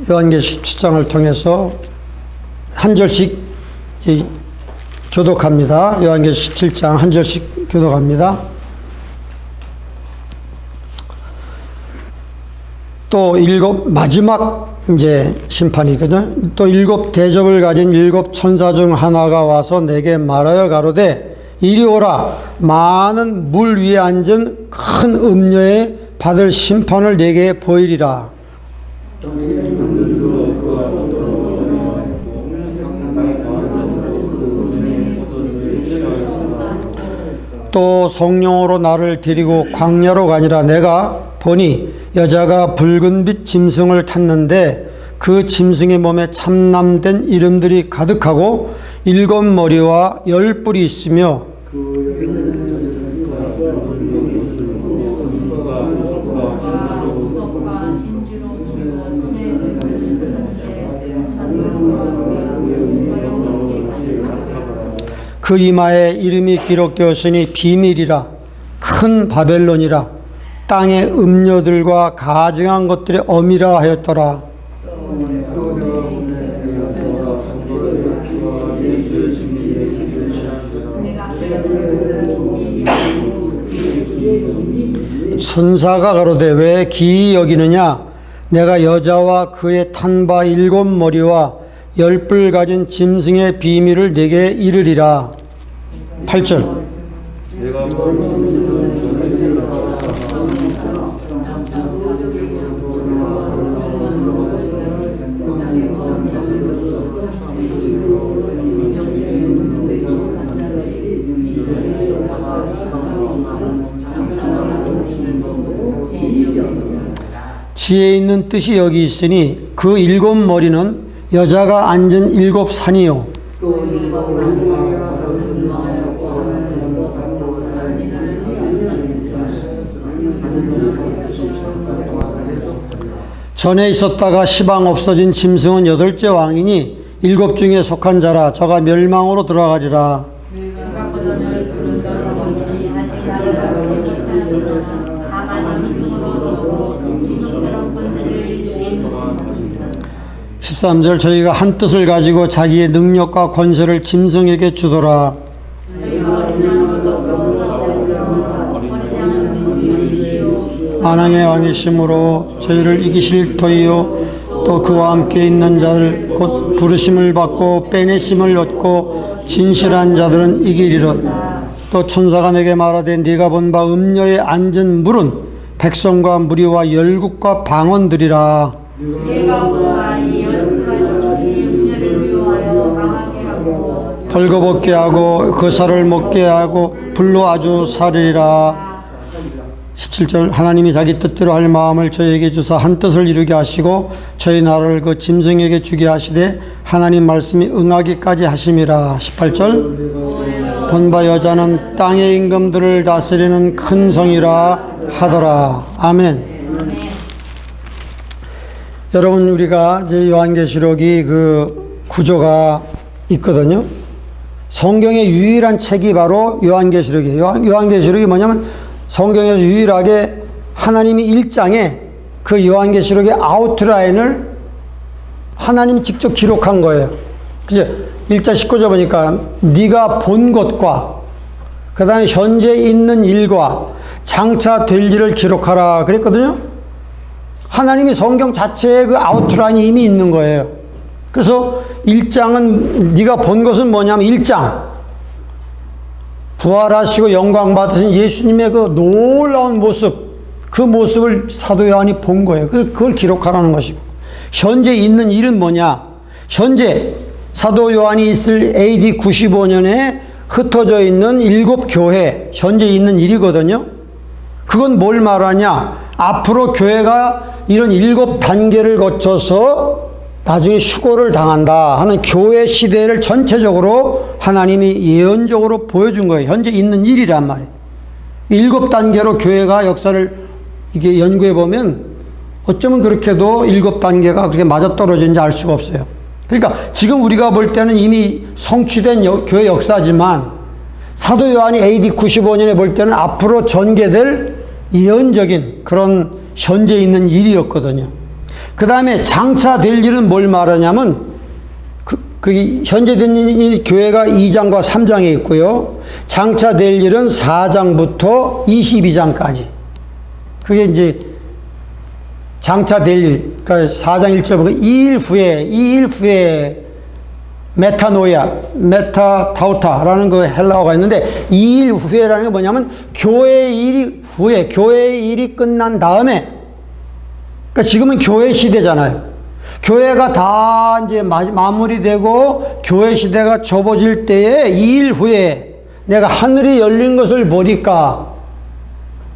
요한계시록 17장을 통해서 한 절씩 교독합니다. 요한계시록 17장 한 절씩 교독합니다. 또 마지막 이제 심판이거든. 또 7 대접을 가진 7 천사 중 하나가 와서 내게 말하여 가로되 이리 오라. 많은 물 위에 앉은 큰 음녀에 받을 심판을 내게 보이리라. 또 성령으로 나를 데리고 광야로 가니라. 내가 보니 여자가 붉은빛 짐승을 탔는데 그 짐승의 몸에 참남된 이름들이 가득하고 7 머리와 10 뿔이 있으며 그 이마에 이름이 기록되었으니 비밀이라 큰 바벨론이라 땅의 음녀들과 가증한 것들의 어미라 하였더라. 천사가 가로되 왜 기이 여기느냐. 내가 여자와 그의 탄 바 7 머리와 10 뿔 가진 짐승의 비밀을 내게 이르리라. 8절. 지혜 있는 뜻이 여기 있으니 그 7 머리는 여자가 앉은 7 산이요 전에 있었다가 시방 없어진 짐승은 8째 왕이니 7 중에 속한 자라. 저가 멸망으로 들어가리라. 13절. 저희가 한 뜻을 가지고 자기의 능력과 권세를 짐승에게 주더라. 만왕의 왕이심으로 저희를 이기실 터이요 또 그와 함께 있는 자들 곧 부르심을 받고 빼내심을 얻고 진실한 자들은 이기리라. 또 천사가 내게 말하되 네가 본 바 음녀에 앉은 물은 백성과 무리와 열국과 방언들이라. 벌거벗게 하고 그 살을 먹게 하고 불로 아주 살리리라. 17절. 하나님이 자기 뜻대로 할 마음을 저희에게 주사 한 뜻을 이루게 하시고 저희 나라를 그 짐승에게 주게 하시되 하나님 말씀이 응하기까지 하심이라. 18절. 본바 여자는 땅의 임금들을 다스리는 큰 성이라 하더라. 아멘. 여러분, 우리가 이제 요한계시록이 그 구조가 있거든요. 성경의 유일한 책이 바로 요한계시록이에요. 요한계시록이 뭐냐면 성경에서 유일하게 하나님이 1장에 그 요한계시록의 아웃라인을 하나님이 직접 기록한 거예요. 그죠? 1장 19절 보니까 네가 본 것과 그 다음에 현재 있는 일과 장차 될 일을 기록하라 그랬거든요. 하나님이 성경 자체에 그 아웃라인이 이미 있는 거예요. 그래서 1장은 네가 본 것은 뭐냐면 1장 부활하시고 영광 받으신 예수님의 그 놀라운 모습, 그 모습을 사도 요한이 본 거예요. 그걸 기록하라는 것이고, 현재 있는 일은 뭐냐? 현재 사도 요한이 있을 AD 95년에 흩어져 있는 7 교회, 현재 있는 일이거든요. 그건 뭘 말하냐? 앞으로 교회가 이런 7 단계를 거쳐서 나중에 휴고를 당한다 하는 교회 시대를 전체적으로 하나님이 예언적으로 보여준 거예요. 현재 있는 일이란 말이에요. 7 단계로 교회가 역사를 이게 연구해 보면 어쩌면 그렇게도 7 단계가 그렇게 맞아떨어진지 알 수가 없어요. 그러니까 지금 우리가 볼 때는 이미 성취된 교회 역사지만 사도 요한이 AD 95년에 볼 때는 앞으로 전개될 예언적인 그런 현재 있는 일이었거든요. 그 다음에 장차 될 일은 뭘 말하냐면, 현재 된 일이 교회가 2장과 3장에 있고요. 장차 될 일은 4장부터 22장까지. 그게 이제 장차 될 일, 그러니까 4장 1절 보면 이 일 후에 메타노이아, 메타타우타라는 그 헬라어가 있는데, 이 일 후에라는 게 뭐냐면 교회의 일이 후에, 교회의 일이 끝난 다음에, 그러니까 지금은 교회 시대잖아요. 교회가 다 이제 마무리되고 교회 시대가 접어질 때에 이 일 후에 내가 하늘이 열린 것을 보니까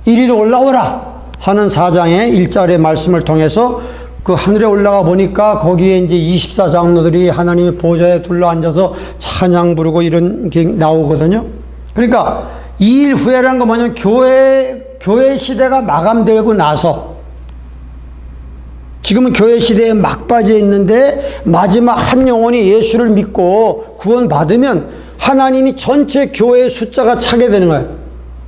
이리로 올라오라 하는 4장의 1절의 말씀을 통해서 그 하늘에 올라가 보니까 거기에 이제 24장로들이 하나님의 보좌에 둘러앉아서 찬양 부르고 이런 게 나오거든요. 그러니까 이 일 후에라는 건 뭐냐면 교회 시대가 마감되고 나서, 지금은 교회 시대에 막바지에 있는데 마지막 한 영혼이 예수를 믿고 구원받으면 하나님이 전체 교회의 숫자가 차게 되는 거예요.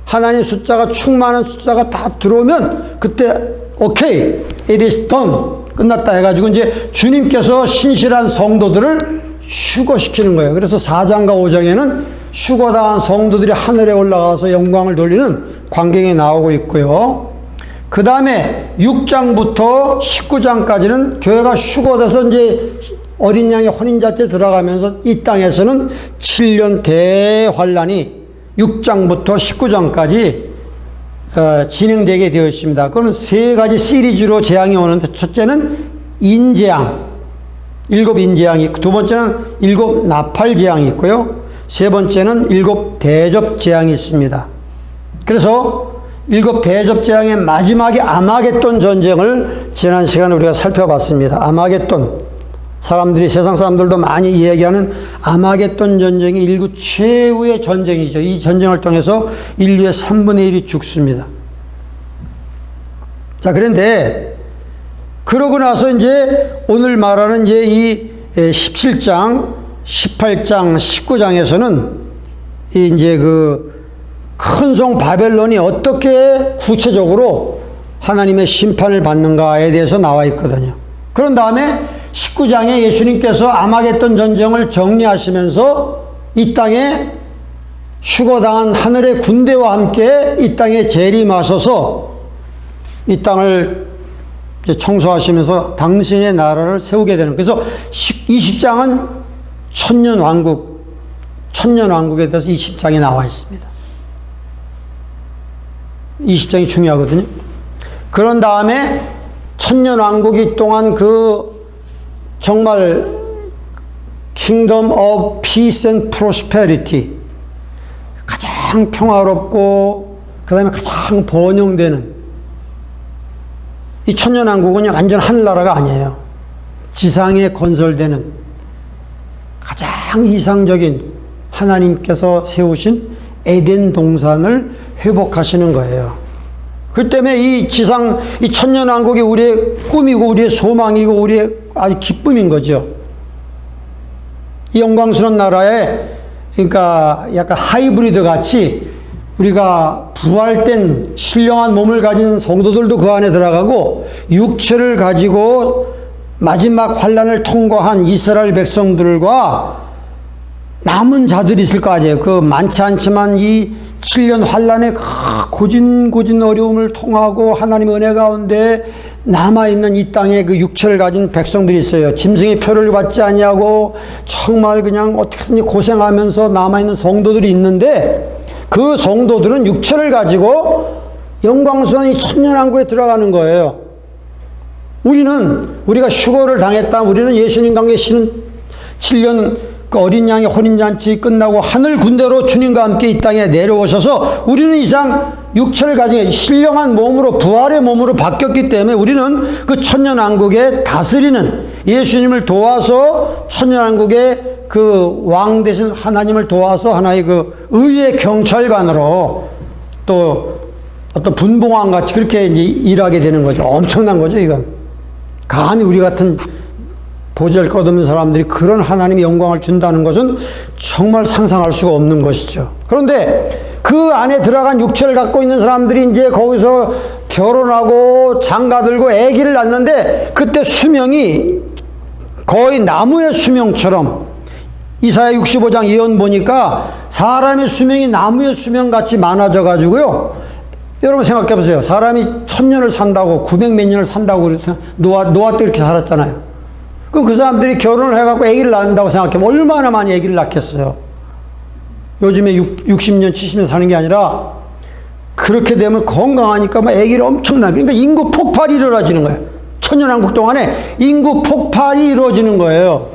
하나님 숫자가 충만한 숫자가 다 들어오면 그때 오케이, it is done, 끝났다 해가지고 이제 주님께서 신실한 성도들을 휴거시키는 거예요. 그래서 4장과 5장에는 휴거당한 성도들이 하늘에 올라가서 영광을 돌리는 광경이 나오고 있고요. 그 다음에 6장부터 19장까지는 교회가 휴거돼서 이제 어린 양의 혼인잔치에 들어가면서 이 땅에서는 7년 대환란이 6장부터 19장까지 진행되게 되어 있습니다. 그건 세 가지 시리즈로 재앙이 오는데, 첫째는 인재앙, 7 인재앙이 있고, 두 번째는 7 나팔 재앙이 있고요. 세 번째는 7 대접 재앙이 있습니다. 그래서 7 대접 재앙의 마지막이 아마겟돈 전쟁을 지난 시간에 우리가 살펴봤습니다. 아마겟돈. 사람들이, 세상 사람들도 많이 이야기하는 아마겟돈 전쟁이 인류 최후의 전쟁이죠. 이 전쟁을 통해서 인류의 3분의 1이 죽습니다. 자, 그런데 그러고 나서 이제 오늘 말하는 이제 이 17장, 18장, 19장에서는 이제 그 큰 성 바벨론이 어떻게 구체적으로 하나님의 심판을 받는가에 대해서 나와 있거든요. 그런 다음에 19장에 예수님께서 아마겟돈 전쟁을 정리하시면서 이 땅에 휴거당한 하늘의 군대와 함께 이 땅에 재림하셔서 이 땅을 이제 청소하시면서 당신의 나라를 세우게 되는, 그래서 20장은 천년왕국에 대해서 20장이 나와 있습니다. 20장이 중요하거든요. 그런 다음에 천년왕국이 동안 그 정말 Kingdom of Peace and Prosperity, 가장 평화롭고 그 다음에 가장 번영되는 이 천년왕국은 완전 하늘나라가 아니에요. 지상에 건설되는 가장 이상적인 하나님께서 세우신 에덴 동산을 회복하시는 거예요. 그 때문에 이 천년왕국이 우리의 꿈이고 우리의 소망이고 우리의 아주 기쁨인 거죠. 이 영광스러운 나라에, 그러니까 약간 하이브리드 같이 우리가 부활된 신령한 몸을 가진 성도들도 그 안에 들어가고, 육체를 가지고 마지막 환란을 통과한 이스라엘 백성들과 남은 자들이 있을 거 아니에요. 그 많지 않지만 이 7년 환란의 고진 어려움을 통하고 하나님의 은혜 가운데 남아있는 이 땅에 그 육체를 가진 백성들이 있어요. 짐승의 표를 받지 아니하고 정말 그냥 어떻게든지 고생하면서 남아있는 성도들이 있는데, 그 성도들은 육체를 가지고 영광스러운 이 천년왕국에 들어가는 거예요. 우리가 휴거를 당했다. 우리는 예수님과 함께 7년 그 어린 양의 혼인잔치 끝나고 하늘 군대로 주님과 함께 이 땅에 내려오셔서 우리는 이상 육체를 가진 신령한 몸으로, 부활의 몸으로 바뀌었기 때문에 우리는 그 천년왕국에 다스리는, 예수님을 도와서 천년왕국의 그 왕 되신 하나님을 도와서 하나의 그 의의 경찰관으로, 또 어떤 분봉왕 같이 그렇게 이제 일하게 되는 거죠. 엄청난 거죠, 이건. 감히 우리 같은 보잘것없는 사람들이 그런 하나님의 영광을 준다는 것은 정말 상상할 수가 없는 것이죠. 그런데 그 안에 들어간 육체를 갖고 있는 사람들이 이제 거기서 결혼하고 장가들고 아기를 낳는데 그때 수명이 거의 나무의 수명처럼 이사야 65장 예언 보니까 사람의 수명이 나무의 수명같이 많아져 가지고요. 여러분 생각해 보세요. 사람이 1000년을 산다고 900 몇 년을 산다고 그래서 노아 때 이렇게 살았잖아요. 그 사람들이 결혼을 해갖고 아기를 낳는다고 생각해보면 얼마나 많이 아기를 낳겠어요. 요즘에 60년 70년 사는 게 아니라 그렇게 되면 건강하니까 막 아기를 엄청나게, 그러니까 인구 폭발이 이루어지는 거예요. 천년왕국 동안에 인구 폭발이 이루어지는 거예요.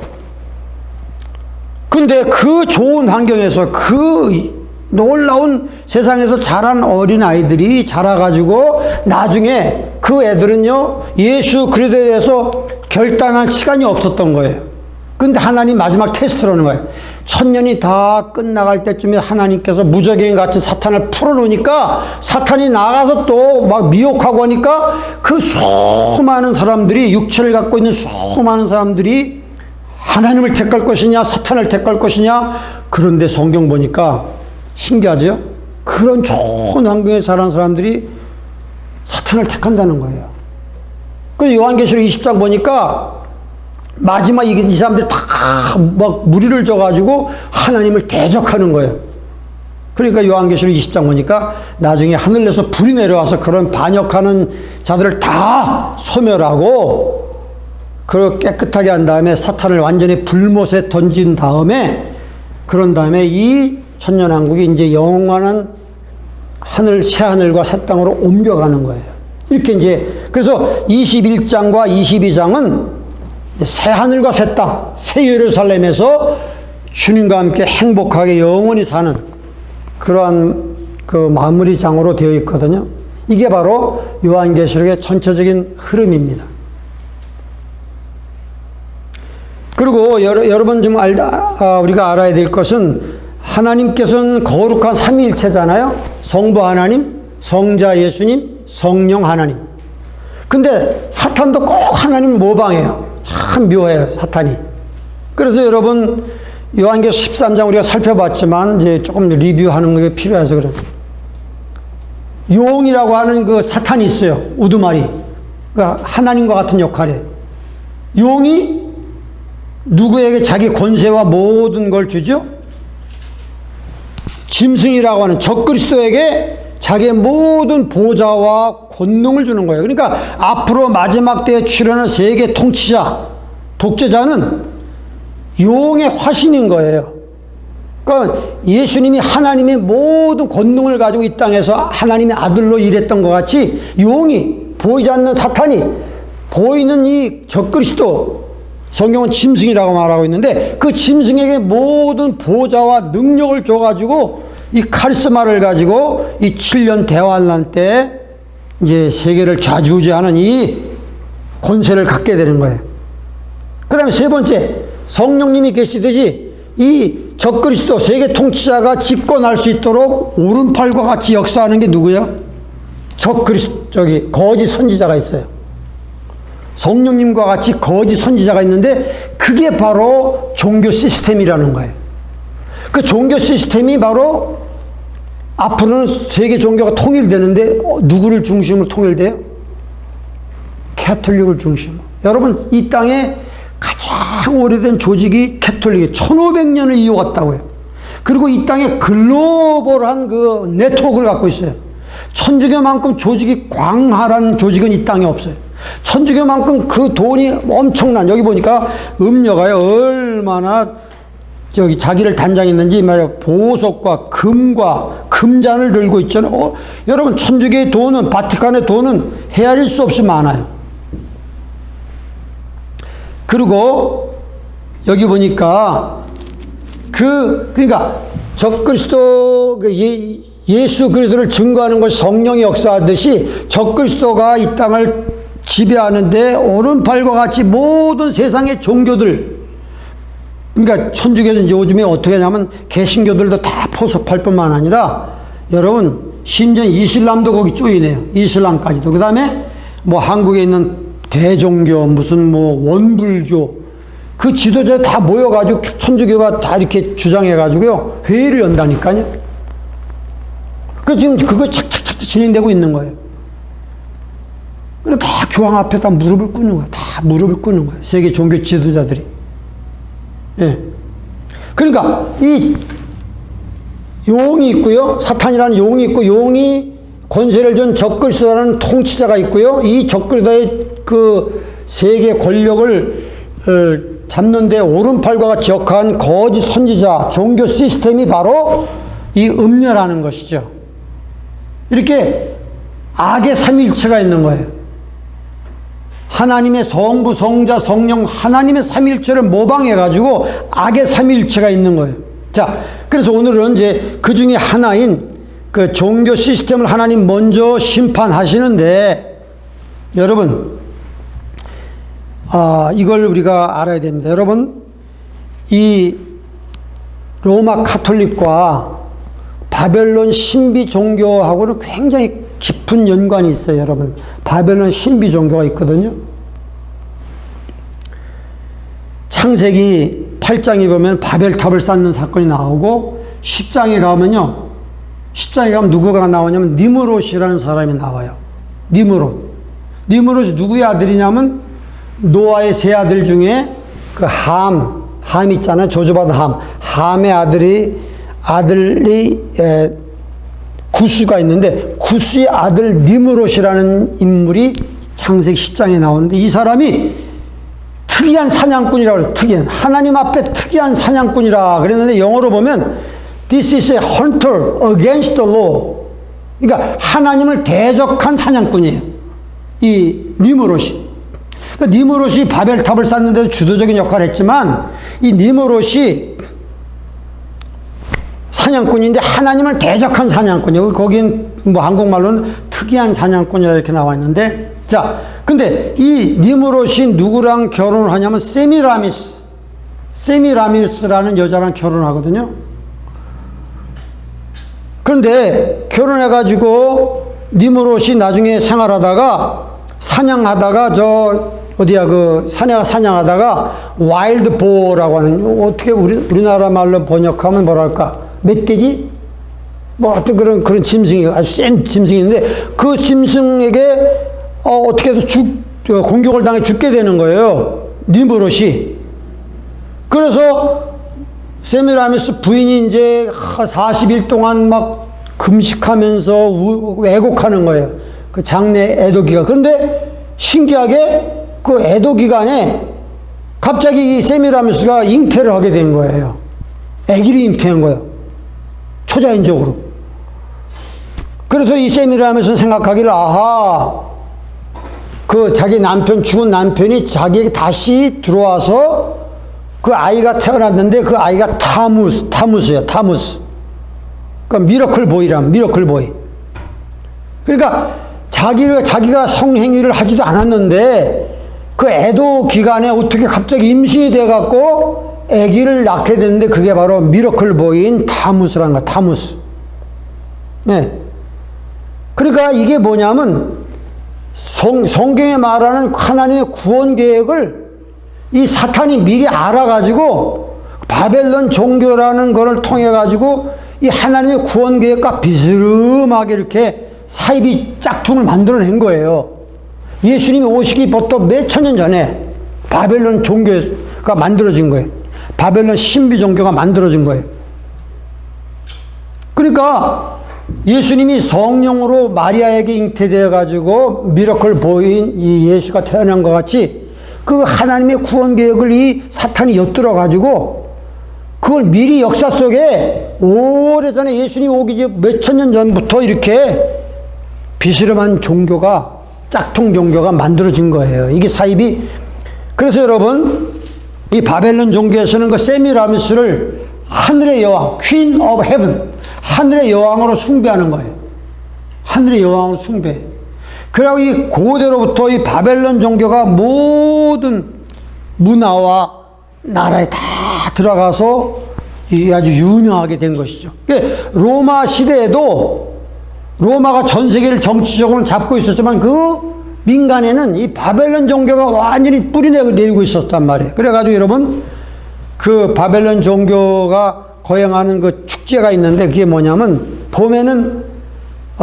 근데 그 좋은 환경에서 그 놀라운 세상에서 자란 어린아이들이 자라가지고 나중에 그 애들은요, 예수 그리스도에 대해서 결단할 시간이 없었던 거예요. 근데 하나님 마지막 테스트를 하는 거예요. 1000년이 다 끝나갈 때쯤에 하나님께서 무적행 같이 사탄을 풀어놓으니까 사탄이 나가서 또 막 미혹하고 하니까 그 수많은 사람들이, 육체를 갖고 있는 수많은 사람들이 하나님을 택할 것이냐 사탄을 택할 것이냐. 그런데 성경 보니까 신기하죠? 그런 좋은 환경에 자란 사람들이 사탄을 택한다는 거예요. 그래서 요한계시록 20장 보니까 마지막 이 사람들이 다 막 무리를 져가지고 하나님을 대적하는 거예요. 그러니까 요한계시록 20장 보니까 나중에 하늘에서 불이 내려와서 그런 반역하는 자들을 다 소멸하고 그걸 깨끗하게 한 다음에 사탄을 완전히 불못에 던진 다음에, 그런 다음에 이 천년왕국이 이제 영원한 하늘, 새하늘과 새 땅으로 옮겨가는 거예요. 이렇게 이제, 그래서 21장과 22장은 새하늘과 새 땅, 새 예루살렘에서 주님과 함께 행복하게 영원히 사는 그러한 그 마무리장으로 되어 있거든요. 이게 바로 요한계시록의 전체적인 흐름입니다. 그리고 여러분 좀 우리가 알아야 될 것은 하나님께서는 거룩한 삼위일체잖아요. 성부 하나님, 성자 예수님, 성령 하나님. 근데 사탄도 꼭 하나님 모방해요. 참 묘해요, 사탄이. 그래서 여러분 요한계시록 13장 우리가 살펴봤지만 이제 조금 리뷰하는 게 필요해서 그래요. 용이라고 하는 그 사탄이 있어요. 우두마리. 그러니까 하나님과 같은 역할이에요. 용이 누구에게 자기 권세와 모든 걸 주죠? 짐승이라고 하는 적그리스도에게 자기의 모든 보좌와 권능을 주는 거예요. 그러니까 앞으로 마지막 때에 출현할 세계 통치자, 독재자는 용의 화신인 거예요. 그러니까 예수님이 하나님의 모든 권능을 가지고 이 땅에서 하나님의 아들로 일했던 것 같이 용이, 보이지 않는 사탄이 보이는 이 적그리스도, 성경은 짐승이라고 말하고 있는데 그 짐승에게 모든 보좌와 능력을 줘가지고 이 카리스마를 가지고 이 7년 대환란 때 이제 세계를 좌지우지하는 이 권세를 갖게 되는 거예요. 그 다음에 세 번째, 성령님이 계시듯이 이 적그리스도 세계 통치자가 집권할 수 있도록 오른팔과 같이 역사하는 게 누구예요? 거짓 선지자가 있어요. 성령님과 같이 거짓 선지자가 있는데 그게 바로 종교 시스템이라는 거예요. 그 종교 시스템이 바로 앞으로는 세계 종교가 통일되는데 누구를 중심으로 통일돼요? 캐톨릭을 중심으로. 여러분 이 땅에 가장 오래된 조직이 캐톨릭이 1500년을 이어갔다고 해요. 그리고 이 땅에 글로벌한 그 네트워크를 갖고 있어요. 천주교만큼 조직이 광활한 조직은 이 땅에 없어요. 천주교만큼 그 돈이 엄청난, 여기 보니까 음녀가요 얼마나 저기 자기를 단장했는지 말이야, 보석과 금과 금잔을 들고 있잖아요. 여러분 천주교의 돈은, 바티칸의 돈은 헤아릴 수 없이 많아요. 그리고 여기 보니까 그러니까 적그리스도 예수 그리스도를 증거하는 것이 성령이 역사하듯이 적그리스도가 이 땅을 지배하는데 오른팔과 같이 모든 세상의 종교들, 그러니까 천주교는 요즘에 어떻게 하냐면 개신교들도 다 포섭할 뿐만 아니라 여러분 심지어 이슬람도 거기 쪼이네요. 이슬람까지도. 그 다음에 뭐 한국에 있는 대종교, 무슨 뭐 원불교, 그 지도자 다 모여가지고 천주교가 다 이렇게 주장해가지고요 회의를 연다니까요. 그 지금 그거 착착착 진행되고 있는 거예요. 그래 다 교황 앞에 다 무릎을 꿇는 거예요. 다 무릎을 꿇는 거예요. 세계 종교 지도자들이. 예. 그러니까 이 용이 있고요. 사탄이라는 용이 있고, 용이 권세를 준 적그리스도라는 통치자가 있고요. 이 적그리스도의 그 세계 권력을 잡는데 오른팔과 같이 역한 거짓 선지자, 종교 시스템이 바로 이 음녀라는 것이죠. 이렇게 악의 삼위일체가 있는 거예요. 하나님의 성부, 성자, 성령, 하나님의 삼위일체를 모방해가지고 악의 삼위일체가 있는 거예요. 자, 그래서 오늘은 이제 그 중에 하나인 그 종교 시스템을 하나님 먼저 심판하시는데, 여러분, 이걸 우리가 알아야 됩니다. 여러분, 이 로마 카톨릭과 바벨론 신비 종교하고는 굉장히 깊은 연관이 있어요, 여러분. 바벨론 신비 종교가 있거든요. 창세기 8장에 보면 바벨탑을 쌓는 사건이 나오고, 10장에 가면요, 10장에 가면 누구가 나오냐면 니므롯이라는 사람이 나와요. 니므롯이 누구의 아들이냐면 노아의 세 아들 중에 그 함 있잖아요. 저주받은 함의 아들이 구스가 있는데, 구스의 아들 니므롯이라는 인물이 창세기 10장에 나오는데, 이 사람이 특이한 사냥꾼이라고 그래요. 하나님 앞에 특이한 사냥꾼이라 그랬는데, 영어로 보면 This is a hunter against the law. 그러니까 하나님을 대적한 사냥꾼이에요, 이 니므롯이. 그러니까 니므롯이 바벨탑을 쌓는데도 주도적인 역할을 했지만, 이 니므롯이 사냥꾼인데 하나님을 대적한 사냥꾼이에요. 거긴 뭐 한국말로는 특이한 사냥꾼이라 이렇게 나와 있는데, 자, 근데 이 니므롯이 누구랑 결혼을 하냐면 세미라미스라는 여자랑 결혼하거든요. 그런데 결혼해가지고 니므롯이 나중에 생활하다가 사냥하다가 사냥하다가 와일드 보라고 하는, 어떻게 우리나라 말로 번역하면 뭐랄까, 멧돼지? 뭐 어떤 그런 짐승이, 아주 센 짐승인데, 그 짐승에게 어떻게 해서 공격을 당해 죽게 되는 거예요, 니므롯이. 그래서 세미라미스 부인이 이제 40일 동안 막 금식하면서 왜곡하는 거예요, 그 장래 애도 기간. 그런데 신기하게 그 애도 기간에 갑자기 이 세미라미스가 잉태를 하게 된 거예요. 아기를 잉태한 거예요, 초자연적으로. 그래서 이 세미라미스는 생각하기를, 그 자기 죽은 남편이 자기에게 다시 들어와서 그 아이가 태어났는데, 그 아이가 타무스예요, 타무스. 그러니까 미러클 보이. 그러니까 자기가 성행위를 하지도 않았는데, 그 애도 기간에 어떻게 갑자기 임신이 돼갖고 아기를 낳게 됐는데, 그게 바로 미러클 보이인 타무스라는 거야, 타무스. 네. 그러니까 이게 뭐냐면, 성경에 말하는 하나님의 구원 계획을 이 사탄이 미리 알아가지고 바벨론 종교라는 것을 통해가지고 이 하나님의 구원 계획과 비스름하게 이렇게 사이비 짝퉁을 만들어낸 거예요. 예수님이 오시기부터 몇천 년 전에 바벨론 종교가 만들어진 거예요. 바벨론 신비 종교가 만들어진 거예요. 그러니까 예수님이 성령으로 마리아에게 잉태되어 가지고 미러클 보인 이 예수가 태어난 것 같이, 그 하나님의 구원 계획을 이 사탄이 엿들어 가지고 그걸 미리 역사 속에 오래전에 예수님이 오기 전 몇천 년 전부터 이렇게 비스름한 종교가, 짝퉁 종교가 만들어진 거예요, 이게 사입이. 그래서 여러분, 이 바벨론 종교에서는 그 세미라미스를 하늘의 여왕, Queen of Heaven, 하늘의 여왕으로 숭배하는 거예요. 하늘의 여왕으로 숭배. 그리고 이 고대로부터 이 바벨론 종교가 모든 문화와 나라에 다 들어가서 아주 유명하게 된 것이죠. 로마 시대에도 로마가 전 세계를 정치적으로 잡고 있었지만, 그 민간에는 이 바벨론 종교가 완전히 뿌리내리고 있었단 말이에요. 그래가지고 여러분, 그 바벨론 종교가 거행하는 그 축제가 있는데, 그게 뭐냐면, 봄에는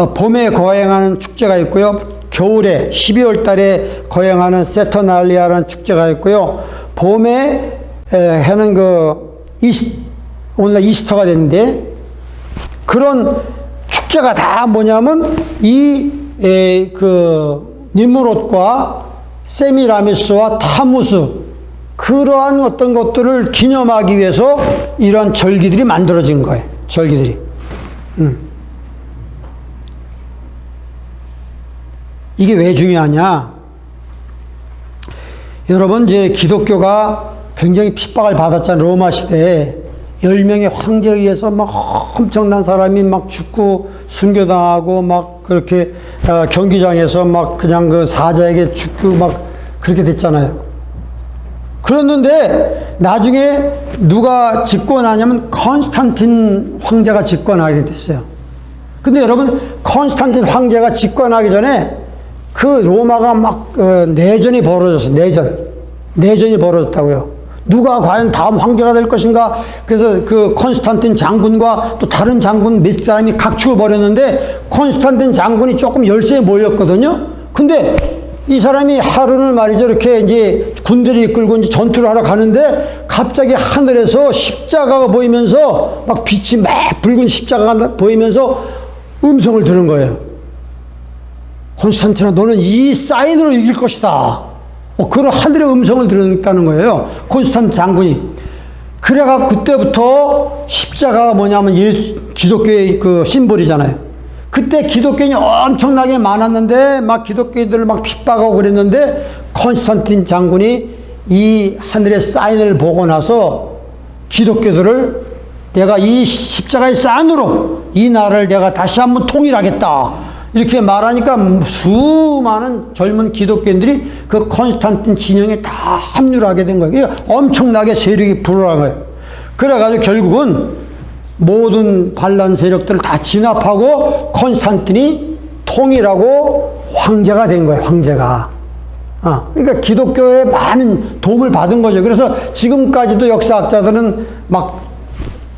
봄에 거행하는 축제가 있고요. 겨울에 12월 달에 거행하는 세터날리아라는 축제가 있고요. 봄에 하는 오늘날 이스터가 됐는데, 그런 축제가 다 뭐냐면 니므롯과 세미라미스와 타무스, 그러한 어떤 것들을 기념하기 위해서 이러한 절기들이 만들어진 거예요. 절기들이. 이게 왜 중요하냐? 여러분, 이제 기독교가 굉장히 핍박을 받았잖아요. 로마 시대에 10명의 황제에 의해서 막 엄청난 사람이 막 죽고 순교당하고 막 그렇게 경기장에서 막 그냥 그 사자에게 죽고 막 그렇게 됐잖아요. 그랬는데 나중에 누가 집권하냐면 컨스탄틴 황제가 집권하게 됐어요. 근데 여러분, 컨스탄틴 황제가 집권하기 전에 그 로마가 막 내전이 벌어졌어요. 내전이 벌어졌다고요. 누가 과연 다음 황제가 될 것인가? 그래서 그 컨스탄틴 장군과 또 다른 장군 몇 사람이 각축을 벌였는데, 컨스탄틴 장군이 조금 열세에 몰렸거든요. 근데 이 사람이 하루는 말이죠, 이렇게 이제 군대를 이끌고 이제 전투를 하러 가는데, 갑자기 하늘에서 십자가가 보이면서 막 빛이 막 붉은 십자가가 보이면서 음성을 들은 거예요. 콘스탄티나, 너는 이 사인으로 이길 것이다. 그런 하늘의 음성을 들었다는 거예요. 콘스탄틴 장군이. 그래가 그때부터 십자가가 뭐냐면 기독교의 그 심볼이잖아요. 그때 기독교인이 엄청나게 많았는데 막 기독교인들을 막 핍박하고 그랬는데, 콘스탄틴 장군이 이 하늘의 사인을 보고 나서 기독교들을 내가 이 십자가의 사인으로 이 나라를 내가 다시 한번 통일하겠다, 이렇게 말하니까 수많은 젊은 기독교인들이 그 콘스탄틴 진영에 다 합류를 하게 된 거예요. 엄청나게 세력이 불어난 거예요. 그래가지고 결국은 모든 반란 세력들을 다 진압하고 콘스탄틴이 통일하고 황제가 된 거예요. 황제가. 그러니까 기독교에 많은 도움을 받은 거죠. 그래서 지금까지도 역사학자들은 막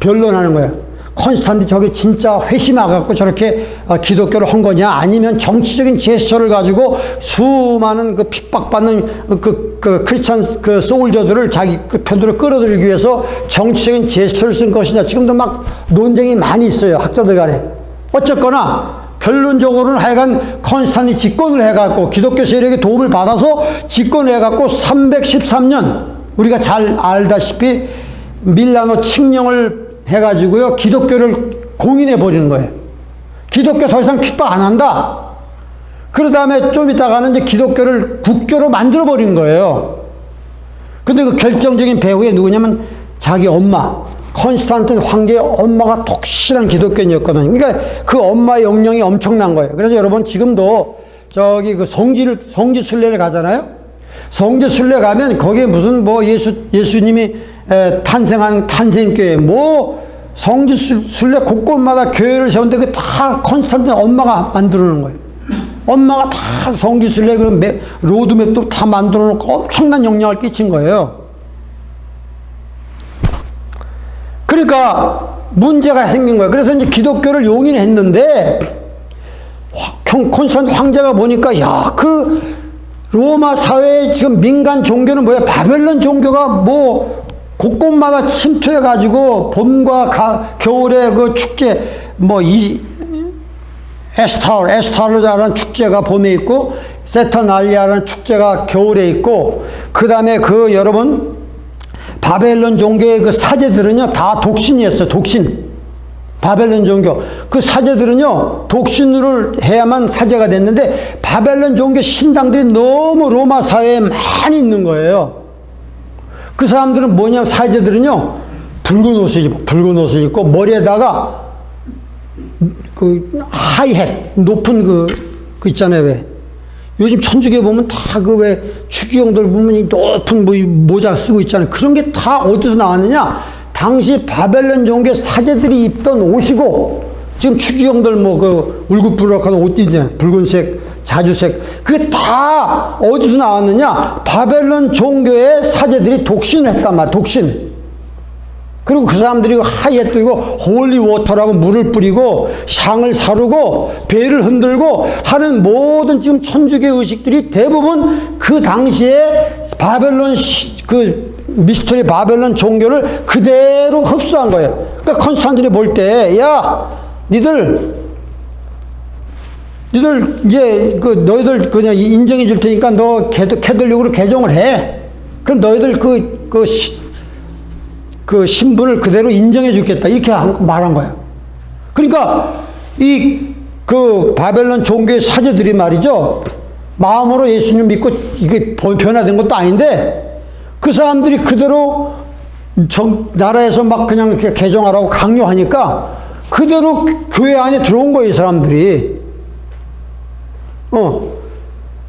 변론하는 거예요. 콘스탄틴 저게 진짜 회심해갖고 저렇게 기독교를 한 거냐, 아니면 정치적인 제스처를 가지고 수많은 그 핍박받는 그 크리스찬 그 소울저들을 자기 그 편으로 끌어들이기 위해서 정치적인 제스처를 쓴 것이냐. 지금도 막 논쟁이 많이 있어요, 학자들 간에. 어쨌거나 결론적으로는 하여간 콘스탄틴이 집권을 해갖고 기독교 세력의 도움을 받아서 집권을 해갖고 313년, 우리가 잘 알다시피 밀라노 칙령을 해가지고요, 기독교를 공인해 버리는 거예요. 기독교 더 이상 핍박 안 한다. 그 다음에 좀 있다가는 이제 기독교를 국교로 만들어 버린 거예요. 근데 그 결정적인 배후에 누구냐면 자기 엄마, 콘스탄틴 황제의 엄마가 독실한 기독교인이었거든요. 그러니까 그 엄마의 영향이 엄청난 거예요. 그래서 여러분, 지금도 저기 그 성지 순례를 가잖아요. 성지 순례 가면 거기에 무슨 뭐 예수님이 탄생한 탄생교회, 뭐 성지 순례 곳곳마다 교회를 세웠는데 그 다 콘스탄틴 엄마가 만들어 놓은 거예요. 엄마가 다 성지 순례 그런 로드맵도 다 만들어 놓고 엄청난 영향을 끼친 거예요. 그러니까 문제가 생긴 거예요. 그래서 이제 기독교를 용인했는데, 콘스탄틴 황제가 보니까, 야, 그 로마 사회의 지금 민간 종교는 뭐야? 바벨론 종교가 뭐 곳곳마다 침투해가지고 봄과 겨울에 그 축제, 뭐 에스타르라는 축제가 봄에 있고, 세터날리아라는 축제가 겨울에 있고, 그 다음에 그 여러분, 바벨론 종교의 그 사제들은요, 다 독신이었어요. 독신. 바벨론 종교. 그 사제들은요, 독신을 해야만 사제가 됐는데, 바벨론 종교 신당들이 너무 로마 사회에 많이 있는 거예요. 그 사람들은 뭐냐, 사제들은요, 붉은 옷을 입고, 머리에다가 그 하이햇, 높은 그 있잖아요, 왜. 요즘 천주교 보면 다 그 왜 추기경들 보면 이 높은 뭐 모자 쓰고 있잖아요. 그런 게 다 어디서 나왔느냐? 당시 바벨론 종교 사제들이 입던 옷이고, 지금 추기경들 뭐 그 울긋불긋한 옷 있냐, 붉은색, 자주색, 그게 다 어디서 나왔느냐? 바벨론 종교의 사제들이 독신을 했단 말이야, 독신. 그리고 그 사람들이 하이에 뜨고 홀리 워터라고 물을 뿌리고 샹을 사르고 배를 흔들고 하는 모든 지금 천주교 의식들이 대부분 그 당시에 바벨론 그 미스터리 바벨론 종교를 그대로 흡수한 거예요. 그러니까 컨스탄틴이 볼 때, 야, 니들 이제 너희들 그냥 인정해 줄 테니까 너 캐톨릭으로 개종을 해. 그럼 너희들 그 신분을 그대로 인정해 주겠다. 이렇게 말한 거예요. 그러니까 그 바벨론 종교의 사제들이 말이죠. 마음으로 예수님 믿고 이게 변화된 것도 아닌데 그 사람들이 그대로 나라에서 막 그냥 이렇게 개종하라고 강요하니까 그대로 교회 안에 들어온 거예요, 이 사람들이.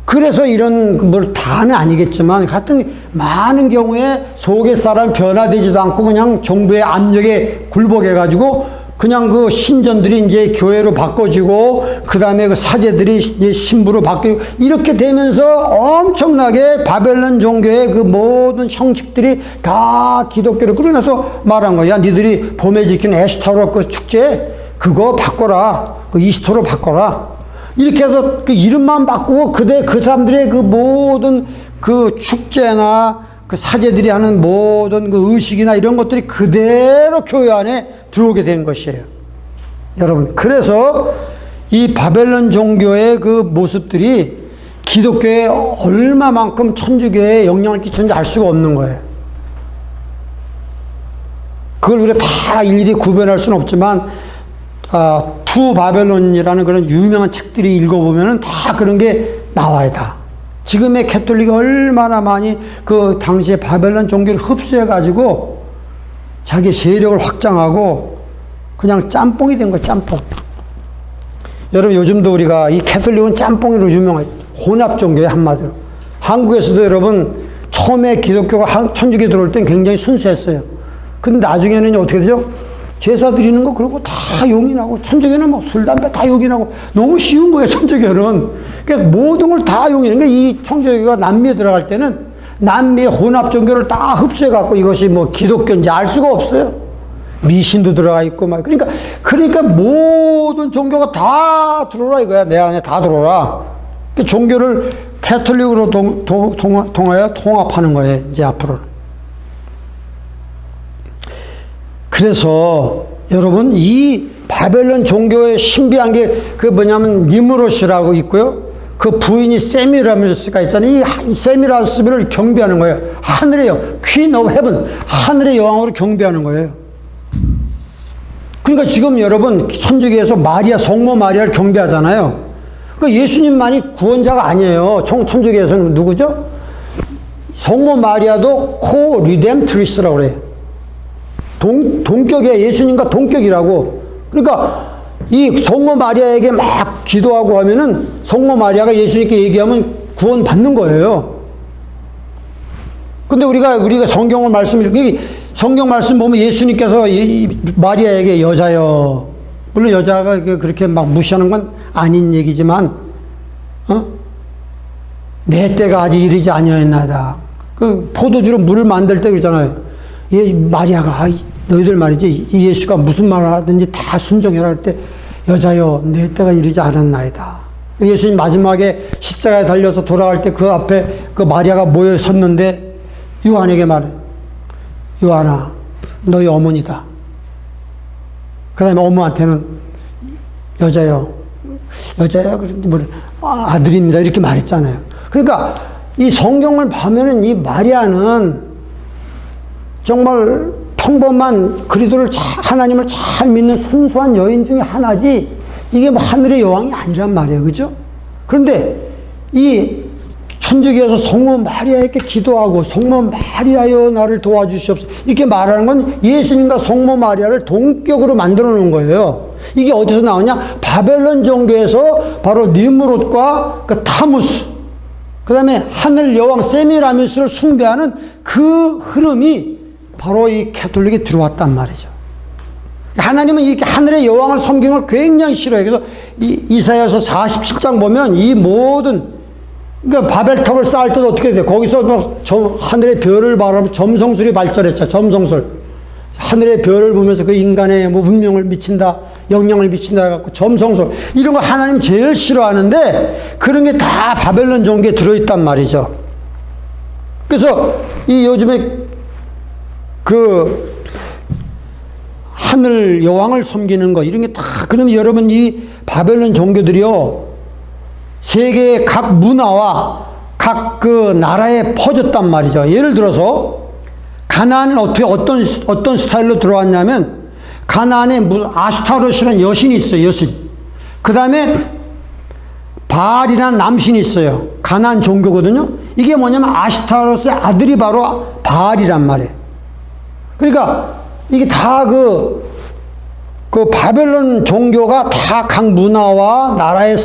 그래서 이런 뭘 다는 아니겠지만 하여튼 많은 경우에 속의 사람 변화되지도 않고 그냥 정부의 압력에 굴복해 가지고 그냥 그 신전들이 이제 교회로 바꿔지고 그 다음에 그 사제들이 이제 신부로 바뀌고 이렇게 되면서 엄청나게 바벨론 종교의 그 모든 형식들이 다 기독교로 끌어내서 말한 거야. 니들이 봄에 지키는 에스타로 그 축제 그거 바꿔라. 그 이스터로 바꿔라. 이렇게 해서 그 이름만 바꾸고 그 사람들의 그 모든 그 축제나 그 사제들이 하는 모든 그 의식이나 이런 것들이 그대로 교회 안에 들어오게 된 것이에요. 여러분, 그래서 이 바벨론 종교의 그 모습들이 기독교에 얼마만큼 천주교에 영향을 끼쳤는지 알 수가 없는 거예요. 그걸 우리가 다 일일이 구별할 수는 없지만 투 바벨론이라는 그런 유명한 책들이 읽어보면은 다 그런 게 나와요, 다. 지금의 캐톨릭이 얼마나 많이 그 당시에 바벨론 종교를 흡수해가지고 자기 세력을 확장하고 그냥 짬뽕이 된 거예요, 짬뽕. 여러분, 요즘도 우리가 이 캐톨릭은 짬뽕으로 유명해요. 혼합 종교예요, 한마디로. 한국에서도 여러분, 처음에 기독교가 천주교 들어올 땐 굉장히 순수했어요. 근데 나중에는 어떻게 되죠? 제사 드리는 거 그러고 다 용인하고 천주교는 뭐 술, 담배 다 용인하고 너무 쉬운 거예요, 천주교는. 그러니까 모든 걸 다 용인. 그러니까 이 천주교가 남미에 들어갈 때는 남미의 혼합 종교를 다 흡수해갖고 이것이 뭐 기독교인지 알 수가 없어요. 미신도 들어가 있고 막. 그러니까 모든 종교가 다 들어오라 이거야. 내 안에 다 들어오라. 그러니까 종교를 캐톨릭으로 통하여 통합하는 거예요, 이제 앞으로는. 그래서 여러분 이 바벨론 종교의 신비한 게 그 뭐냐면 니무롯이라고 있고요. 그 부인이 세미라미스가 있잖아요. 이 세미라미스를 경배하는 거예요. 하늘의 영, 퀸 오브 헤븐, 하늘의 여왕으로 경배하는 거예요. 그러니까 지금 여러분 천주교에서 마리아, 성모 마리아를 경배하잖아요. 그러니까 예수님만이 구원자가 아니에요. 천주교에서는 누구죠? 성모 마리아도 코 리뎀트리스라고 그래요. 동격이야. 예수님과 동격이라고. 그러니까 이 성모 마리아에게 막 기도하고 하면은 성모 마리아가 예수님께 얘기하면 구원 받는 거예요. 근데 우리가 성경 말씀 보면 예수님께서 마리아에게 여자여, 물론 여자가 그렇게 막 무시하는 건 아닌 얘기지만, 내 때가 아직 이르지 아니하였나이다. 그 포도주로 물을 만들 때 그러잖아요. 마리아가 너희들 말이지 이 예수가 무슨 말을 하든지 다 순종해라 할 때 여자여 내 때가 이르지 않았나이다. 예수님 마지막에 십자가에 달려서 돌아갈 때 그 앞에 그 마리아가 모여 섰는데 요한에게 말해. 요한아 너희 어머니다. 그 다음에 어머한테는 여자여 그런데 뭐 아들입니다 이렇게 말했잖아요. 그러니까 이 성경을 보면은 이 마리아는 정말 평범한 그리스도를 하나님을 잘 믿는 순수한 여인 중에 하나지 이게 뭐 하늘의 여왕이 아니란 말이에요. 그죠? 그런데 이 천주교에서 성모 마리아에게 기도하고 성모 마리아여 나를 도와주시옵소서 이렇게 말하는 건 예수님과 성모 마리아를 동격으로 만들어 놓은 거예요. 이게 어디서 나오냐? 바벨론 종교에서 바로 니무롯과 그 타무스 그 다음에 하늘 여왕 세미라미스를 숭배하는 그 흐름이 바로 이 캐톨릭에 들어왔단 말이죠. 하나님은 이렇게 하늘의 여왕을 섬기는 걸 굉장히 싫어해요. 그래서 이사야서 47장 보면 이 모든, 그러니까 바벨탑을 쌓을 때도 어떻게 돼요? 거기서 하늘의 별을 바라보면 점성술이 발전했죠. 점성술. 하늘의 별을 보면서 그 인간의 뭐 운명을 미친다, 영향을 미친다 해갖고 점성소 이런 거 하나님 제일 싫어하는데 그런 게 다 바벨론 종교에 들어있단 말이죠. 그래서 이 요즘에 그 하늘 여왕을 섬기는 거 이런 게 다 그러면 여러분 이 바벨론 종교들이요 세계의 각 문화와 각 그 나라에 퍼졌단 말이죠. 예를 들어서 가나안은 어떤 스타일로 들어왔냐면 가나안에 아슈타로스라는 여신이 있어요. 여신. 그 다음에 바알이라는 남신이 있어요. 가나안 종교거든요. 이게 뭐냐면 아슈타로스의 아들이 바로 바알이란 말이에요. 그러니까 이게 다 그 바벨론 종교가 다 각 문화와 나라에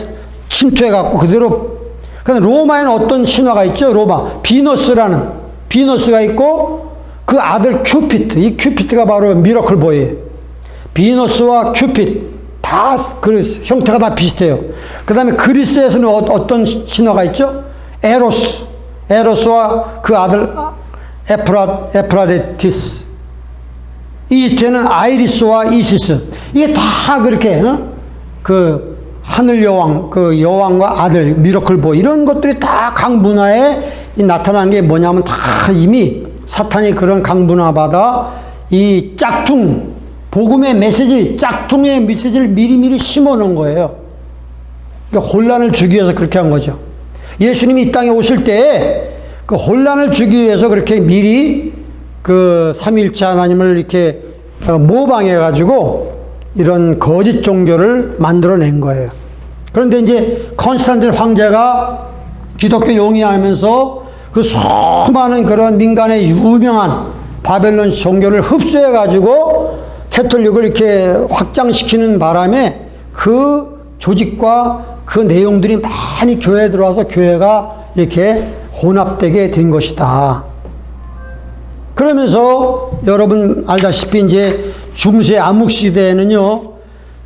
침투해갖고 그대로. 그러니까 로마에는 어떤 신화가 있죠? 로마. 비너스가 있고 그 아들 큐피트. 이 큐피트가 바로 미러클 보이예요. 비너스와 큐피트. 다 그 형태가 다 비슷해요. 그 다음에 그리스에서는 어떤 신화가 있죠? 에로스와 그 아들 에프라데티스. 이집트에는 아이리스와 이시스. 이게 다 그렇게 그 하늘 여왕, 그 여왕과 아들 미러클 보이 이런 것들이 다 각 문화에 나타난 게 뭐냐면 다 이미 사탄이 그런 각 문화마다 이 짝퉁 복음의 메시지, 짝퉁의 메시지를 미리미리 심어놓은 거예요. 그러니까 혼란을 주기 위해서 그렇게 한 거죠. 예수님이 이 땅에 오실 때 그 혼란을 주기 위해서 그렇게 미리 그 삼위일체 하나님을 이렇게 모방해가지고 이런 거짓 종교를 만들어낸 거예요. 그런데 이제 컨스탄틴 황제가 기독교 용이하면서 그 수많은 그런 민간의 유명한 바벨론 종교를 흡수해가지고 캐톨릭을 이렇게 확장시키는 바람에 그 조직과 그 내용들이 많이 교회에 들어와서 교회가 이렇게 혼합되게 된 것이다. 그러면서 여러분 알다시피 이제 중세 암흑시대에는요,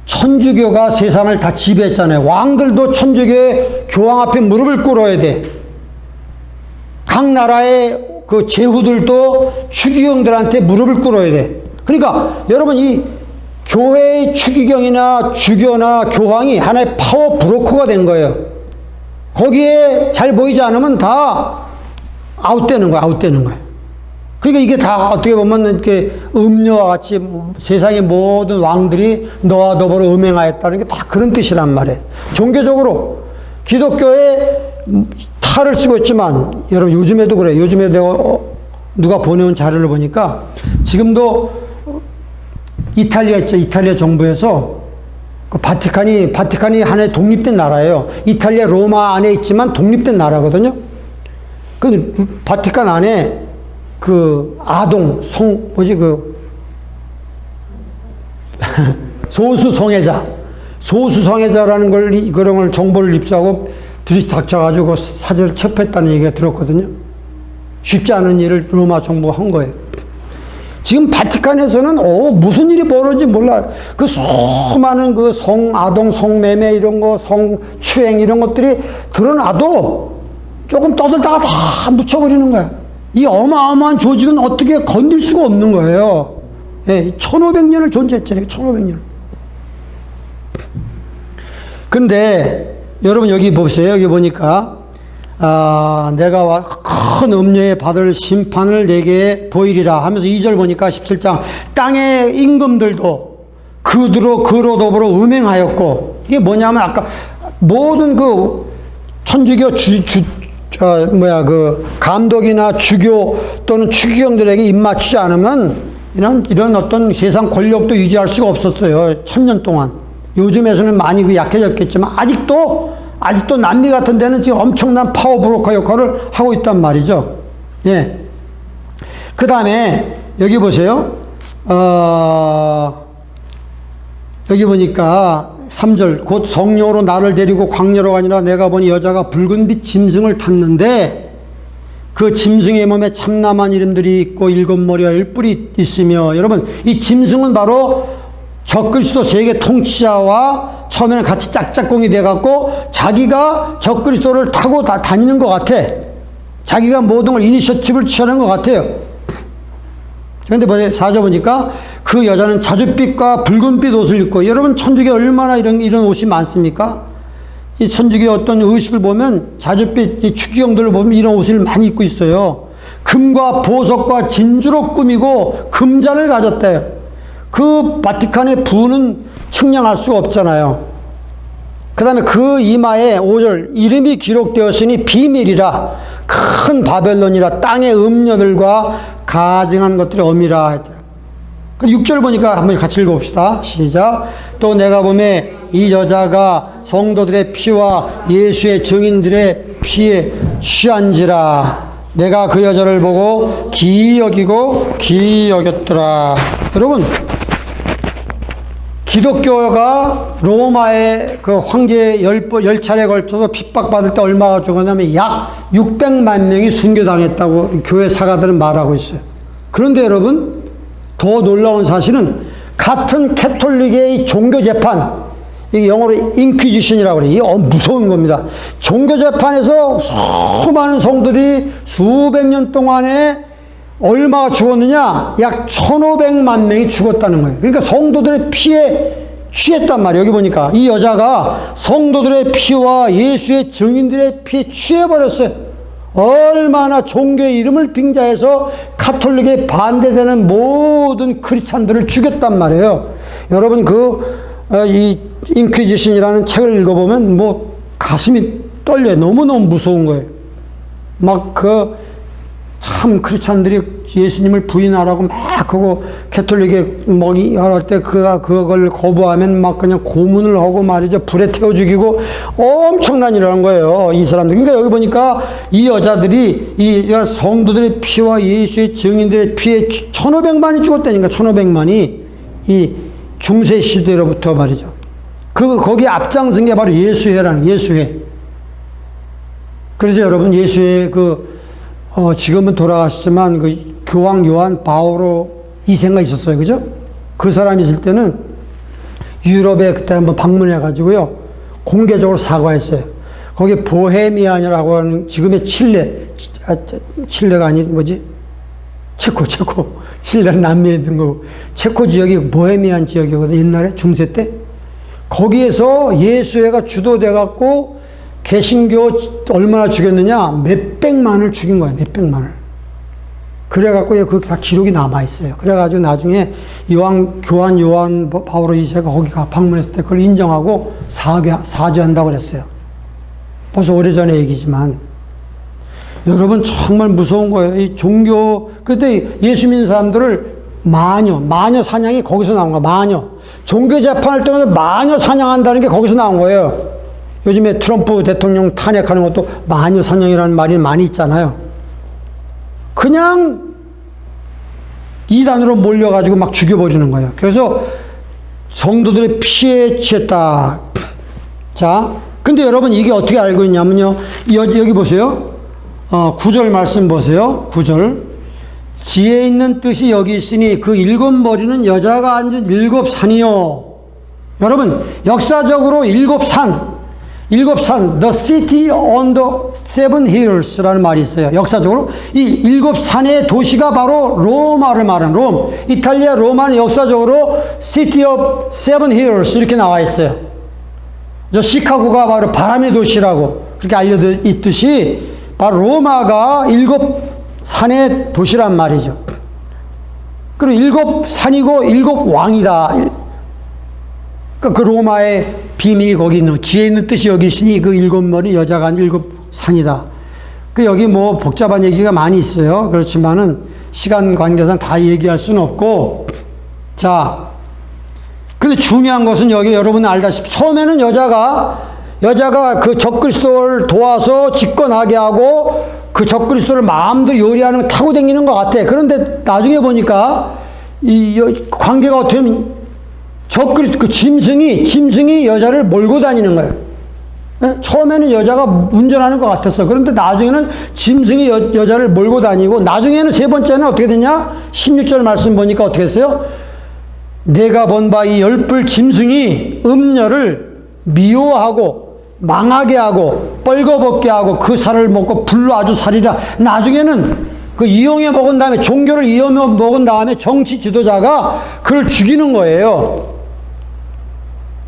천주교가 세상을 다 지배했잖아요. 왕들도 천주교의 교황 앞에 무릎을 꿇어야 돼. 각 나라의 그 제후들도 추기경들한테 무릎을 꿇어야 돼. 그러니까 여러분 이 교회의 추기경이나 주교나 교황이 하나의 파워 브로커가 된 거예요. 거기에 잘 보이지 않으면 다 아웃되는 거예요. 그러니까 이게 다 어떻게 보면 이렇게 음녀와 같이 세상의 모든 왕들이 너와 더불어 음행하였다는 게 다 그런 뜻이란 말이에요. 종교적으로 기독교에 탈을 쓰고 있지만 여러분 요즘에도 그래요. 요즘에 내가 누가 보내온 자료를 보니까 지금도 이탈리아 있죠. 이탈리아 정부에서 그 바티칸이 하나의 독립된 나라예요. 이탈리아 로마 안에 있지만 독립된 나라거든요. 그 바티칸 안에 그 아동 소수성애자라는 그런 걸 정보를 입수하고 들이닥쳐가지고 사제를 첩했다는 얘기가 들었거든요. 쉽지 않은 일을 로마 정부가 한 거예요. 지금 바티칸에서는 무슨 일이 벌어진지 몰라. 그 수많은 그 아동 성매매 이런 거, 성추행 이런 것들이 드러나도 조금 떠들다가 다 묻혀버리는 거야. 이 어마어마한 조직은 어떻게 건들 수가 없는 거예요. 예, 1500년을 존재했잖아요. 1500년. 근데 여러분 여기 보세요. 여기 보니까 내가 큰 음녀에 받을 심판을 내게 보이리라 하면서 2절 보니까 17장 땅의 임금들도 그로 더불어 음행하였고, 이게 뭐냐면 아까 모든 그 천주교 그 감독이나 주교 또는 추기경들에게 입맞추지 않으면 이런 어떤 세상 권력도 유지할 수가 없었어요. 1000년 동안. 요즘에서는 많이 그 약해졌겠지만 아직도 남미 같은 데는 지금 엄청난 파워 브로커 역할을 하고 있단 말이죠. 예. 그 다음에 여기 보세요. 여기 보니까 3절 곧 성령으로 나를 데리고 광야로 가니라 내가 보니 여자가 붉은빛 짐승을 탔는데 그 짐승의 몸에 참남한 이름들이 있고 7머리와 10뿔이 있으며, 여러분 이 짐승은 바로 적그리스도 세계 통치자와 처음에는 같이 짝짝꿍이 돼갖고 자기가 적그리스도를 타고 다니는 것 같아. 자기가 모든 걸 이니셔티브를 취하는 것 같아요. 그런데 보세요. 4절 보니까 그 여자는 자줏빛과 붉은빛 옷을 입고, 여러분 천주교 얼마나 이런 옷이 많습니까? 이 천주교 어떤 의식을 보면 자줏빛 이 추기경들을 보면 이런 옷을 많이 입고 있어요. 금과 보석과 진주로 꾸미고 금잔을 가졌대요. 그 바티칸의 부는 측량할 수가 없잖아요. 그 다음에 그 이마에 5절 이름이 기록되었으니 비밀이라 큰 바벨론이라 땅의 음녀들과 가증한 것들의 어미라 했더라. 6절 보니까 한번 같이 읽어봅시다. 시작. 또 내가 보매 이 여자가 성도들의 피와 예수의 증인들의 피에 취한지라. 내가 그 여자를 보고 기이 여겼더라. 여러분, 기독교가 로마의 그 황제 10차례에 걸쳐서 핍박받을 때 얼마가 죽었냐면 약 600만 명이 순교당했다고 교회 사가들은 말하고 있어요. 그런데 여러분, 더 놀라운 사실은 같은 캐톨릭의 종교재판, 이게 영어로 인퀴지션이라고 그래요. 이게 무서운 겁니다. 종교재판에서 수많은 성들이 수백 년 동안에 얼마가 죽었느냐? 약 1500만 명이 죽었다는 거예요. 그러니까 성도들의 피에 취했단 말이에요. 여기 보니까 이 여자가 성도들의 피와 예수의 증인들의 피에 취해버렸어요. 얼마나 종교의 이름을 빙자해서 가톨릭에 반대되는 모든 크리스찬들을 죽였단 말이에요. 여러분 이 인퀴지션이라는 책을 읽어보면 뭐 가슴이 떨려요. 너무너무 무서운 거예요. 참 크리스찬들이 예수님을 부인하라고 막 하고 캐톨릭에 할 때 그걸 거부하면 막 그냥 고문을 하고 말이죠. 불에 태워 죽이고 엄청난 일을 한 거예요. 이 사람들. 그러니까 여기 보니까 이 여자들이 이 성도들의 피와 예수의 증인들의 피에 1500만이 죽었다니까. 1500만이 이 중세 시대로부터 말이죠. 거기 앞장선 게 바로 예수회라는 예수회. 그래서 여러분 예수회 지금은 돌아가셨지만 교황 요한 바오로 2세가 있었어요. 그죠? 그 사람이 있을 때는 유럽에 그때 한번 방문해 가지고요. 공개적으로 사과했어요. 거기 보헤미안이라고 하는 지금의 칠레가 아니 체코. 칠레는 남미에 있는 거고. 체코 지역이 보헤미안 지역이거든요. 옛날에 중세 때. 거기에서 예수회가 주도돼 갖고 개신교 얼마나 죽였느냐? 몇백만을 죽인 거예요. 몇백만을. 그래갖고 그게 다 기록이 남아있어요. 그래가지고 나중에 교황 요한 바오로 2세가 거기 방문했을 때 그걸 인정하고 사죄한다고 그랬어요. 벌써 오래전의 얘기지만. 여러분 정말 무서운 거예요. 이 종교, 그때 예수 믿는 사람들을 마녀 사냥이 거기서 나온 거야. 마녀. 종교 재판할 때마다 마녀 사냥한다는 게 거기서 나온 거예요. 요즘에 트럼프 대통령 탄핵하는 것도 마녀 사냥이라는 말이 많이 있잖아요. 그냥 이단으로 몰려가지고 막 죽여버리는 거예요. 그래서 성도들의 피에 취했다. 자, 근데 여러분 이게 어떻게 알고 있냐면요. 여기 보세요. 9절 말씀 보세요. 9절. 지혜 있는 뜻이 여기 있으니 그 7머리는 여자가 앉은 7산이요. 여러분, 역사적으로 7산, the city on the seven hills라는 말이 있어요. 역사적으로 이 7산의 도시가 바로 로마를 말하는 롬. 이탈리아 로마는 역사적으로 city of seven hills 이렇게 나와 있어요. 저 시카고가 바로 바람의 도시라고 그렇게 알려있듯이 바로 로마가 7산의 도시란 말이죠. 그리고 7산이고 7왕이다. 그 로마의 비밀이 거기 있는, 지혜 있는 뜻이 여기 있으니 그 7머리 여자가 한 7산이다. 여기 뭐 복잡한 얘기가 많이 있어요. 그렇지만은 시간 관계상 다 얘기할 수는 없고. 자, 근데 중요한 것은 여기 여러분 알다시피 처음에는 여자가 그 적그리스도를 도와서 집권하게 하고 그 적그리스도를 마음대로 요리하는 타고 다니는 것 같아. 그런데 나중에 보니까 이 관계가 어떻게 하면 그 짐승이 여자를 몰고 다니는 거예요. 처음에는 여자가 운전하는 것 같았어. 그런데 나중에는 짐승이 여자를 몰고 다니고, 나중에는 세 번째는 어떻게 되냐? 16절 말씀 보니까 어떻게 했어요? 내가 본 바 이 10뿔 짐승이 음녀를 미워하고 망하게 하고 뻘거벗게 하고 그 살을 먹고 불로 아주 살이라. 나중에는 그 이용해 먹은 다음에, 종교를 이용해 먹은 다음에 정치 지도자가 그를 죽이는 거예요.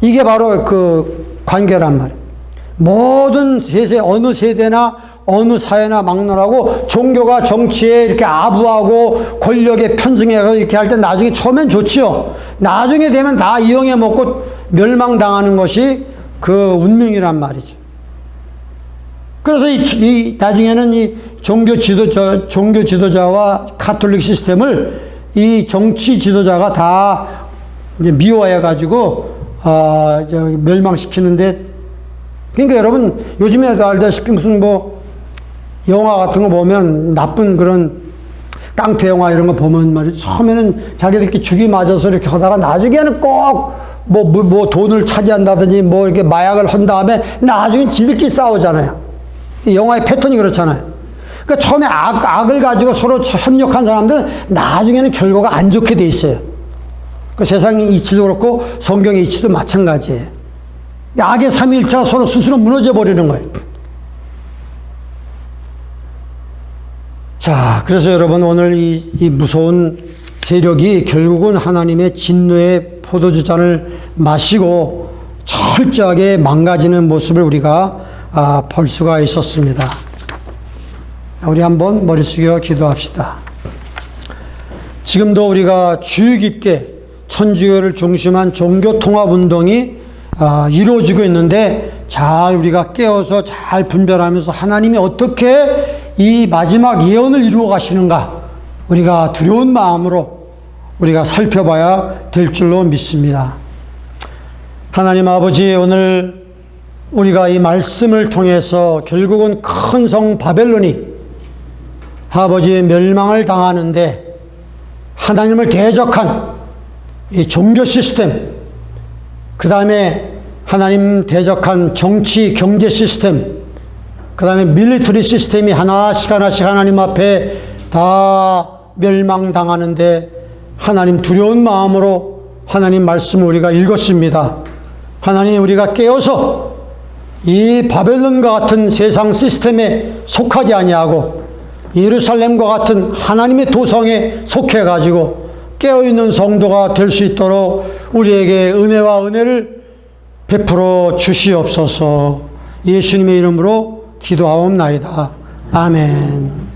이게 바로 그 관계란 말이에요. 모든 세세, 어느 세대나 어느 사회나 막론하고 종교가 정치에 이렇게 아부하고 권력에 편승해서 이렇게 할 때 나중에 처음엔 좋지요. 나중에 되면 다 이용해 먹고 멸망당하는 것이 그 운명이란 말이죠. 그래서 이 나중에는 이 종교 지도자와 카톨릭 시스템을 이 정치 지도자가 다 이제 미워해가지고 멸망시키는데, 그러니까 여러분 요즘에도 알다시피 무슨 뭐 영화 같은 거 보면 나쁜 그런 깡패 영화 이런 거 보면 말이죠. 처음에는 자기들끼리 죽이 맞아서 이렇게 하다가 나중에는 꼭 뭐 돈을 차지한다든지 뭐 이렇게 마약을 한 다음에 나중에 지들끼리 싸우잖아요. 이 영화의 패턴이 그렇잖아요. 그러니까 처음에 악을 가지고 서로 협력한 사람들은 나중에는 결과가 안 좋게 돼 있어요. 그 세상의 이치도 그렇고 성경의 이치도 마찬가지예요. 악의 삼위일체가 서로 스스로 무너져 버리는 거예요. 자, 그래서 여러분 오늘 이 무서운 세력이 결국은 하나님의 진노의 포도주 잔을 마시고 철저하게 망가지는 모습을 우리가 볼 수가 있었습니다. 우리 한번 머리 숙여 기도합시다. 지금도 우리가 주의 깊게 천주교를 중심한 종교 통합 운동이 이루어지고 있는데, 잘 우리가 깨어서 잘 분별하면서 하나님이 어떻게 이 마지막 예언을 이루어 가시는가, 우리가 두려운 마음으로 우리가 살펴봐야 될 줄로 믿습니다. 하나님 아버지, 오늘 우리가 이 말씀을 통해서 결국은 큰 성 바벨론이 아버지의 멸망을 당하는데 하나님을 대적한 이 종교 시스템, 그 다음에 하나님 대적한 정치 경제 시스템, 그 다음에 밀리터리 시스템이 하나씩 하나님 앞에 다 멸망당하는데 하나님 두려운 마음으로 하나님 말씀을 우리가 읽었습니다. 하나님, 우리가 깨어서 이 바벨론과 같은 세상 시스템에 속하지 아니하고 예루살렘과 같은 하나님의 도성에 속해가지고 깨어있는 성도가 될 수 있도록 우리에게 은혜와 은혜를 베풀어 주시옵소서. 예수님의 이름으로 기도하옵나이다. 아멘.